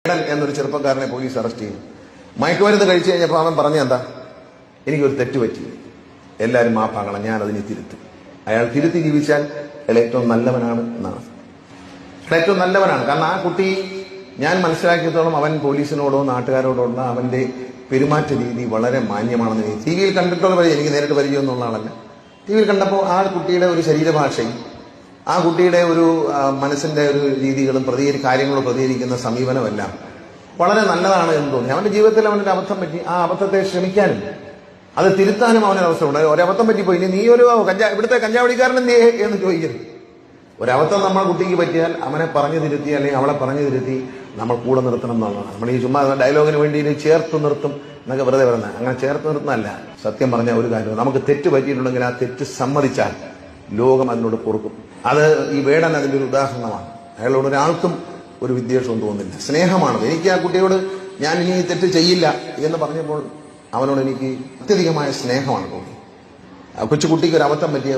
എന്നൊരു ചെറുപ്പക്കാരനെ police arrest ചെയ്തു. മയക്കുമരുന്ന് കഴിച്ചു കഴിഞ്ഞപ്പോൾ അവൻ പറഞ്ഞ എന്താ, എനിക്കൊരു തെറ്റ് പറ്റി, എല്ലാവരും മാപ്പാക്കണം, ഞാൻ അതിനെ തിരുത്തും. അയാൾ തിരുത്തി ജീവിച്ചാൽ അയാൾ ഏറ്റവും നല്ലവനാണ് എന്നാണ്. ഏറ്റവും നല്ലവനാണ്. കാരണം ആ കുട്ടി, ഞാൻ മനസ്സിലാക്കിയത്തോളം അവൻ പോലീസിനോടോ നാട്ടുകാരോടോ ഉള്ള അവന്റെ പെരുമാറ്റ രീതി വളരെ മാന്യമാണെന്ന് ടി വിയിൽ കണ്ടിട്ടുള്ള പരിചയം, എനിക്ക് നേരിട്ട് പരിചയം എന്നുള്ള ആളല്ല. ടി വിയിൽ കണ്ടപ്പോൾ ആ കുട്ടിയുടെ ഒരു ശരീരഭാഷയും ആ കുട്ടിയുടെ ഒരു മനസ്സിന്റെ ഒരു രീതികളും കാര്യങ്ങളോട് പ്രതികരിക്കുന്ന സമീപനമെല്ലാം വളരെ നല്ലതാണ് എന്ന് തോന്നി. അവന്റെ ജീവിതത്തിൽ അവനൊരു അബദ്ധം പറ്റി, ആ അബദ്ധത്തെ ശ്രമിക്കാനും അത് തിരുത്താനും അവനൊരു അവസരം ഉണ്ടായി. ഒരബദ്ധം പറ്റിപ്പോയി, നീ ഒരു ഇവിടുത്തെ കഞ്ചാവടിക്കാരൻ എന്തേ എന്ന് ചോദിക്കരുത്. ഒരബദ്ധം നമ്മൾ കുട്ടിക്ക് പറ്റിയാൽ അവനെ പറഞ്ഞു തിരുത്തി അല്ലെങ്കിൽ അവളെ പറഞ്ഞു തിരുത്തി നമ്മൾ കൂടെ നിർത്തണം എന്നുള്ളതാണ്. നമ്മൾ ഈ ചുമ്മാ ഡയലോഗിന് വേണ്ടി ചേർത്ത് നിർത്തും എന്നൊക്കെ വെറുതെ പറയുന്നത്. അങ്ങനെ ചേർത്ത് നിർത്തുന്നതല്ല. സത്യം പറഞ്ഞ ഒരു കാര്യം, നമുക്ക് തെറ്റ് പറ്റിയിട്ടുണ്ടെങ്കിൽ ആ തെറ്റ് സമ്മതിച്ചാൽ ലോകം അതിനോട് പൊറുക്കും. അത് ഈ വേടൻ അതിന്റെ ഒരു ഉദാഹരണമാണ്. അയാളോട് ഒരാൾക്കും ഒരു വിദ്വേഷവും തോന്നുന്നില്ല, സ്നേഹമാണ്. എനിക്ക് ആ കുട്ടിയോട് ഞാൻ ഇനി തെറ്റ് ചെയ്യില്ല എന്ന് പറഞ്ഞപ്പോൾ അവനോട് എനിക്ക് അത്യധികമായ സ്നേഹമാണ് തോന്നി. കൊച്ചുകുട്ടിക്ക് ഒരു അബദ്ധം പറ്റിയ